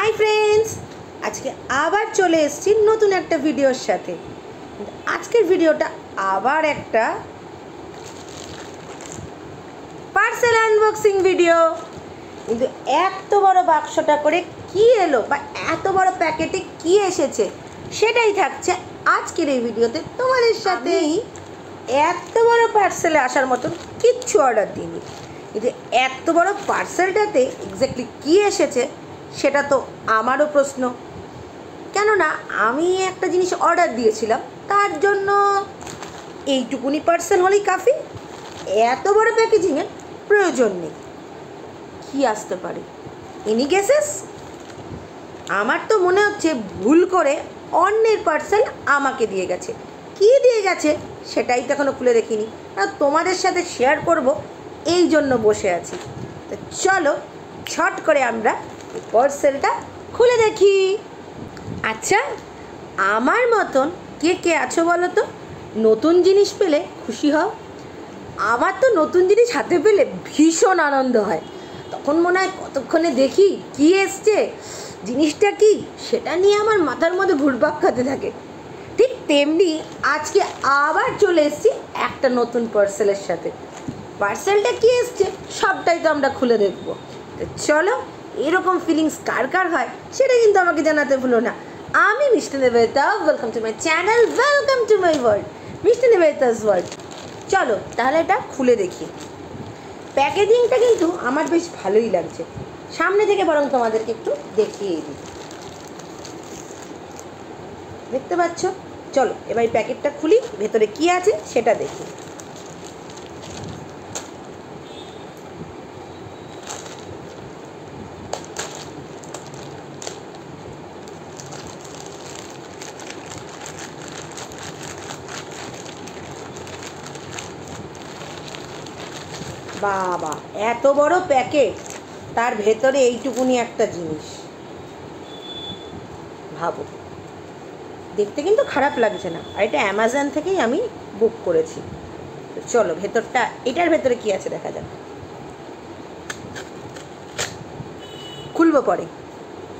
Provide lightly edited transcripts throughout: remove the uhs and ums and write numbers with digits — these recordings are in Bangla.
हाई फ्रेंड्स आज के आबार चले एसेছি नतून एक भिडियोर साथे। आजकेर भिडियोटा आबार एक पार्सेल आनबक्सिंग भिडियो। किन्तु एत बड़ बाक्सटा करे कि एलो बा एत बड़ पैकेटे कि एसेছে सेटाई थाकছে आजकेर এই ভিডিওতে তোমাদের সাথে। এত বড় পার্সেলে আসার মতন কিচ্ছু অর্ডার দিইনি, কিন্তু এত বড় পার্সেলটাতে এক্স্যাক্টলি কি এসেছে সেটা তো আমারও প্রশ্ন। কেননা আমি একটা জিনিস অর্ডার দিয়েছিলাম, তার জন্য এইটুকুনি পার্সেল হলেই কাফি, এত বড় প্যাকেজিংয়ের প্রয়োজন নেই। কি আসতে পারে? Any guesses? আমার তো মনে হচ্ছে ভুল করে অন্যের পার্সেল আমাকে দিয়ে গেছে। কি দিয়ে গেছে সেটাই তো এখনো খুলে দেখিনি, আর তোমাদের সাথে শেয়ার করব এই জন্য বসে আছি। তো চলো ছট করে আমরা এই পার্সেলটা খুলে দেখি। আচ্ছা, আমার মতন কে কে আছো বলো তো? নতুন জিনিস পেলে খুশি হও? আমার তো নতুন জিনিস হাতে পেলে ভীষণ আনন্দ হয়। তখন মনে হয় কতক্ষণে দেখি কি এসছে, জিনিসটা কি, সেটা নিয়ে আমার মাথার মধ্যে ঘুরপাক খাতে থাকে। ঠিক তেমনি আজকে আবার চলে এসেছি একটা নতুন পার্সেলের সাথে। পার্সেলটা কি এসছে সবটাই তো আমরা খুলে দেখব। তো চলো, এরকম ফিলিংস কার কার হয় সেটা কিন্তু আমাকে জানাতে ভুলো না। আমি মিষ্টি Nivedita, welcome to my channel, welcome to my world, মিষ্টি নিবেদিতাস ওয়ার্ল্ড। চলো তাহলে এটা খুলে দেখি। প্যাকেজিংটা কিন্তু আমার বেশ ভালোই লাগছে। সামনে থেকে বরং তোমাদেরকে একটু দেখিয়ে দিই। দেখতে পাচ্ছ? চলো এবার এই প্যাকেটটা খুলি, ভেতরে কি আছে সেটা দেখি। বাবা, এত বড় প্যাকেট, তার ভেতরে এইটুকুনি একটা জিনিস। ভাবো, দেখতে কিন্তু খারাপ লাগছে না। আর এটা অ্যামাজন থেকেই আমি বুক করেছি। তো চলো ভেতরটা, এটার ভেতরে কি আছে দেখা যাক। খুলবো পরে,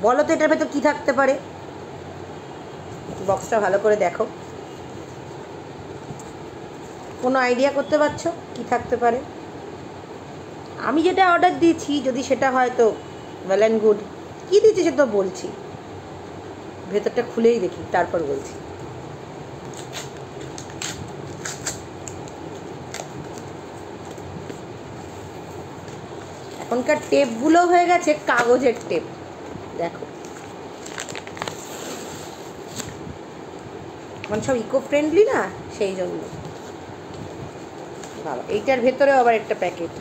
বলো তো এটার ভেতর কি থাকতে পারে। বক্সটা ভালো করে দেখো, কোনো আইডিয়া করতে পারছো কি থাকতে পারে? আমি যেটা অর্ডার দিয়েছি যদি সেটা হয় তো ওয়েল অ্যান্ড গুড। কী দিয়েছি সে তো বলছি, ভেতরটা খুলেই দেখি তারপর বলছি। এখনকার টেপগুলো হয়ে গেছে কাগজের টেপ, দেখো এখন সব ইকো ফ্রেন্ডলি না, সেই জন্য। বাবা, এইটার ভেতরেও আবার একটা প্যাকেট,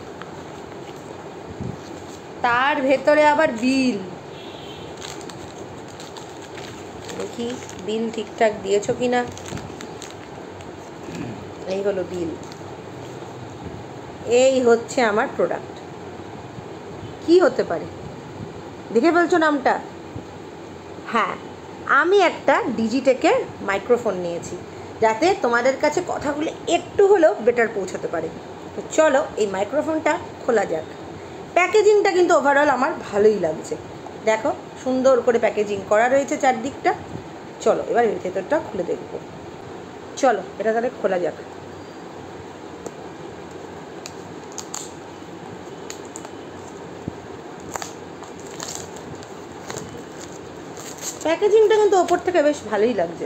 তার ভেতরে আবার বিল। দেখি বিল ঠিকঠাক দিয়েছো কি না। এই হলো বিল, এই হচ্ছে আমার প্রোডাক্ট। কি হতে পারে দেখে বলছো নামটা? হ্যাঁ, আমি একটা ডিজিটেকের মাইক্রোফোন নিয়েছি, যাতে তোমাদের কাছে কথাগুলো একটু হলেও বেটার পৌঁছাতে পারে। তো চলো এই মাইক্রোফোনটা খোলা যাক। প্যাকেজিংটা কিন্তু ওভারঅল আমার ভালোই লাগছে। দেখো সুন্দর করে প্যাকেজিং করা রয়েছে চারদিকটা। চলো এবার এর ভেতরটা খুলে দেখব। চলো এটা তাহলে খোলা যাক। প্যাকেজিংটা কিন্তু ওপর থেকে বেশ ভালোই লাগছে।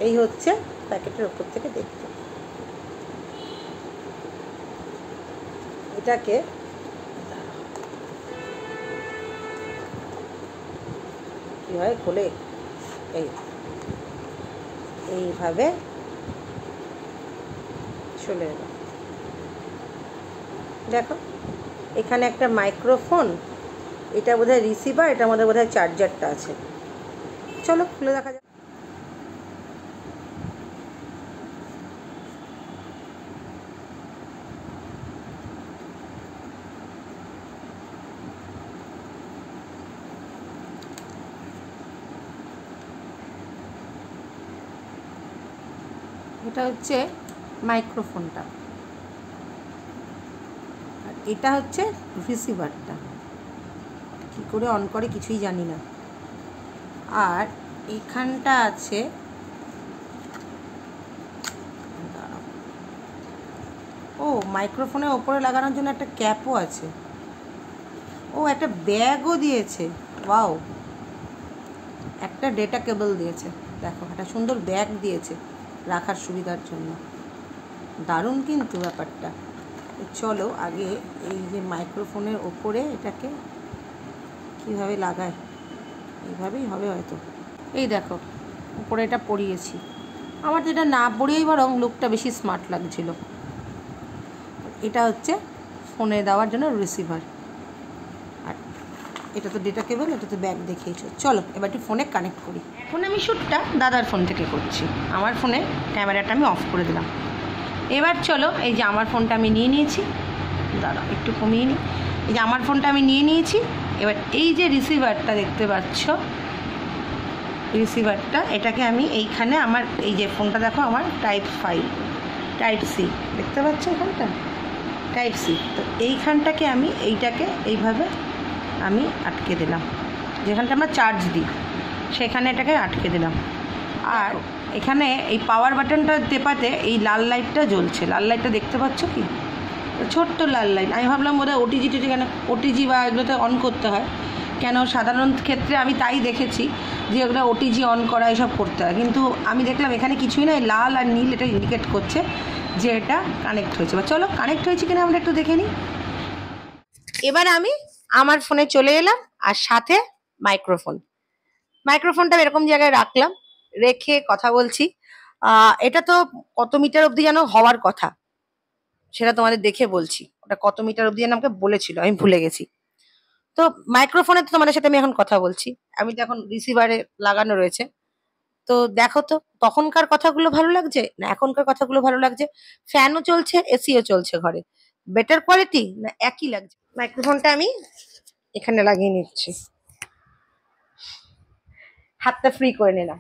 এই হচ্ছে প্যাকেটের ওপর থেকে দেখতে। এটাকে কীভাবে খোলে, এইভাবে চলে এলো। দেখো এখানে একটা মাইক্রোফোন, এটা বোধহয় রিসিভার, এটার মধ্যে বোধহয় চার্জারটা আছে। চলো খুলে দেখা যাক। এটা হচ্ছে মাইক্রোফোনটা, আর এটা হচ্ছে রিসিভারটা। কী করে অন করে কিছুই জানি না। আর এইখানটা আছে, ও মাইক্রোফোনের ওপরে লাগানোর জন্য একটা ক্যাপও আছে। ও একটা ব্যাগও দিয়েছে, ওয়াও। একটা ডেটা কেবল দিয়েছে, দেখো একটা সুন্দর ব্যাগ দিয়েছে রাখার সুবিধার জন্য, দারুণ কিন্তু ব্যাপারটা। চলো আগে এই যে মাইক্রোফোনের ওপরে এটাকে কীভাবে লাগায়, এইভাবেই হবে হয়তো। এই দেখো উপরে এটা পরিয়েছি, আমার তো এটা না পরিয়েই বরং লুকটা বেশি স্মার্ট লাগছিল। এটা হচ্ছে ফোনে দেওয়ার জন্য রিসিভার, আর এটা তো ডেটা কেবল, এটা তো ব্যাগ দেখিয়েছো। চলো এবার একটু ফোনে কানেক্ট করি। এখন আমি শ্যুটটা দাদার ফোন থেকে করছি, আমার ফোনে ক্যামেরাটা আমি অফ করে দিলাম। এবার চলো এই যে আমার ফোনটা আমি নিয়ে নিয়েছি, দাদা একটু কমিয়ে নিই, এই যে আমার ফোনটা আমি নিয়ে নিয়েছি। এবার এই যে রিসিভারটা দেখতে পাচ্ছ, রিসিভারটা এটাকে আমি এইখানে আমার এই যে ফোনটা দেখো আমার টাইপ সি দেখতে পাচ্ছ, এখানটা টাইপ সি। তো এইখানটাকে আমি এইটাকে এইভাবে আমি আটকে দিলাম, যেখানটা আমরা চার্জ দিই সেখানে এটাকে আটকে দিলাম। আর এখানে এই পাওয়ার বাটনটা টেপাতে এই লাল লাইটটা জ্বলছে, লাল লাইটটা দেখতে পাচ্ছ কি, ছোট্ট লাল লাইট। আমি ভাবলাম বোধহয় ওটিজি বা এগুলোতে অন করতে হয়, কেন সাধারণ ক্ষেত্রে আমি তাই দেখেছি যে ওগুলো ওটিজি অন করা এসব করতে হয়, কিন্তু আমি দেখলাম এখানে কিছুই না, লাল আর নীল এটা ইন্ডিকেট করছে যে এটা কানেক্ট হয়েছে। বা চলো কানেক্ট হয়েছে কিনা আমরা একটু দেখে নিই। এবার আমি আমার ফোনে চলে এলাম, আর সাথে মাইক্রোফোনটা এরকম জায়গায় রাখলাম, রেখে কথা বলছি। এটা তো কত মিটার অবধি যেন হওয়ার কথা, সেটা তোমাদের দেখে বলছি। ওটা কত মিটার অবধি যেন আমাকে বলেছিল, আমি ভুলে গেছি। তো মাইক্রোফোনে তো তোমাদের সাথে আমি এখন কথা বলছি, আমি তো এখন রিসিভারে লাগানো রয়েছে। তো দেখো তো তখনকার কথাগুলো ভালো লাগছে না এখনকার কথাগুলো ভালো লাগছে? ফ্যানও চলছে, এসিও চলছে ঘরে, বেটার কোয়ালিটি না একই লাগছে? মাইক্রোফোনটা আমি এখানে লাগিয়ে নিচ্ছি, হাতটা ফ্রি করে নিলাম।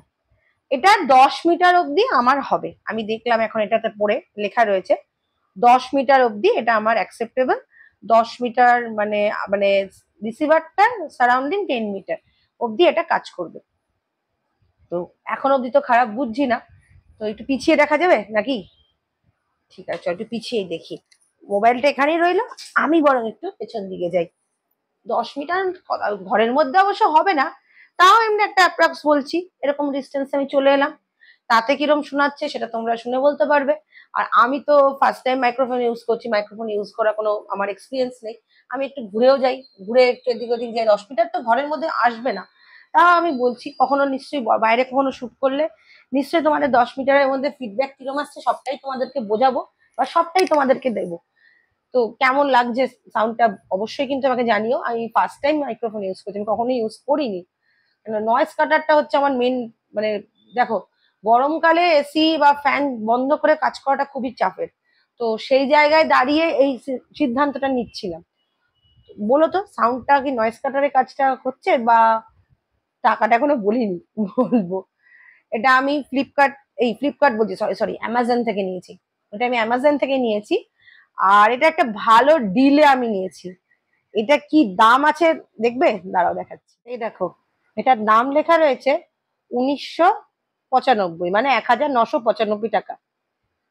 এটা 10 মিটার অবধি আমার হবে, আমি দেখলাম এখন এটাতে পড়ে লেখা রয়েছে 10 মিটার অবধি এটা আমার অ্যাকসেপ্টেবল। 10 মিটার মানে মানে রিসিভারটা সারাউন্ডিং 10 মিটার অবধি এটা কাজ করবে। তো এখন অবধি তো খারাপ বুঝছি না, তো একটু পিছিয়ে দেখা যাবে নাকি? ঠিক আছে একটু পিছিয়েই দেখি, মোবাইলটা এখানেই রইলো, আমি বরং একটু পেছন দিকে যাই। 10 মিটার ঘরের মধ্যে অবশ্য হবে না, তাও এমনি একটা অ্যাপ্রক্স বলছি, এরকম ডিস্টেন্স আমি চলে এলাম। তাতে কিরম শোনাচ্ছে সেটা তোমরা শুনে বলতে পারবে। আর আমি তো ফার্স্ট টাইম মাইক্রোফোন ইউজ করছি, মাইক্রোফোন ইউজ করা কোনো আমার এক্সপিরিয়েন্স নেই। আমি একটু ঘুরেও যাই, ঘুরে একটু এদিক ওদিক যাই, 10 মিটার তো ঘরের মধ্যে আসবে না। তাও আমি বলছি কখনো নিশ্চয়ই বাইরে কখনো শুট করলে নিশ্চয়ই তোমাদের 10 মিটারের মধ্যে ফিডব্যাক কিরম আসছে সবটাই তোমাদেরকে বোঝাবো, বা সবটাই তোমাদেরকে দেবো। তো কেমন লাগছে সাউন্ডটা অবশ্যই কিন্তু আমাকে জানিও। আমি ফার্স্ট টাইম মাইক্রোফোন ইউজ করছি, আমি কখনো ইউজ করিনি। নয়েজ কাটারটা হচ্ছে আমার মেন, মানে দেখো গরমকালে এসি বা ফ্যান বন্ধ করে কাজ করাটা খুবই চাপের। তো সেই জায়গায় দাঁড়িয়ে এই সিদ্ধান্তটা নিচ্ছিলাম। বলো তো সাউন্ডটা কি নয়েজ কাটারের কাজটা হচ্ছে, বা টাকাটা এখনো বলিনি, বলবো। এটা আমি ফ্লিপকার্ট বলছি, সরি সরি অ্যামাজন থেকে নিয়েছি। এটা আমি অ্যামাজন থেকে নিয়েছি, আর এটা একটা ভালো ডিলে আমি নিয়েছি। এটা কি দাম আছে দেখবে, দাঁড়াও দেখাচ্ছি। এই দেখো এটার দাম লেখা রয়েছে 1995, মানে 1995 টাকা।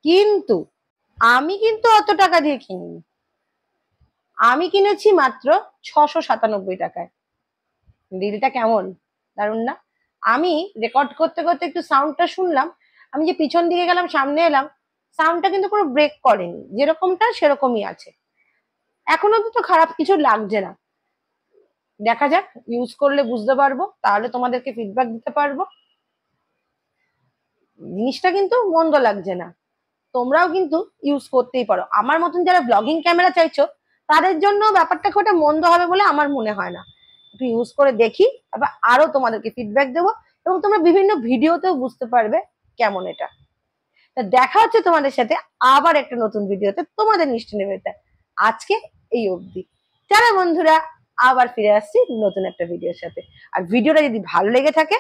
কিন্তু আমি কিন্তু অত টাকা দিয়ে কিনিনি, আমি কিনেছি মাত্র 697 টাকায়। ডিলটা কেমন, দারুণ না? আমি রেকর্ড করতে করতে একটু সাউন্ডটা শুনলাম, আমি যে পিছন দিকে গেলাম সামনে এলাম, সাউন্ডটা কিন্তু কোনো ব্রেক করেনি, যেরকমটা সেরকমই আছে। এখন অব্দি তো খারাপ কিছু লাগছে না, দেখা যাক ইউজ করলে বুঝতে পারবো, তাহলে তোমাদেরকে ফিডব্যাক দিতে পারবো। জিনিসটা কিন্তু মন্দ লাগছে না, তোমরাও কিন্তু ইউজ করতেই পারো। আমার মতন যারা ব্লগিং ক্যামেরা চাইছো তাদের জন্য ব্যাপারটা খুব একটা মন্দ হবে বলে আমার মনে হয় না। একটু ইউজ করে দেখি, তারপর আরো তোমাদেরকে ফিডব্যাক দেবো, এবং তোমরা বিভিন্ন ভিডিওতেও বুঝতে পারবে কেমন এটা। দেখা হচ্ছে তোমাদের সাথে আবার একটা নতুন ভিডিওতে, তোমাদের মিষ্টি নিবেদিতা। আজকে এই অবধি, যারা বন্ধুরা আবার ফিরে আসছি নতুন একটা ভিডিওর সাথে। আর ভিডিওটা যদি ভালো লেগে থাকে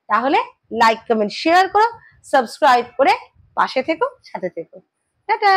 তাহলে লাইক কমেন্ট শেয়ার করো, সাবস্ক্রাইব করে পাশে থেকো, সাথে থেকো। টাটা।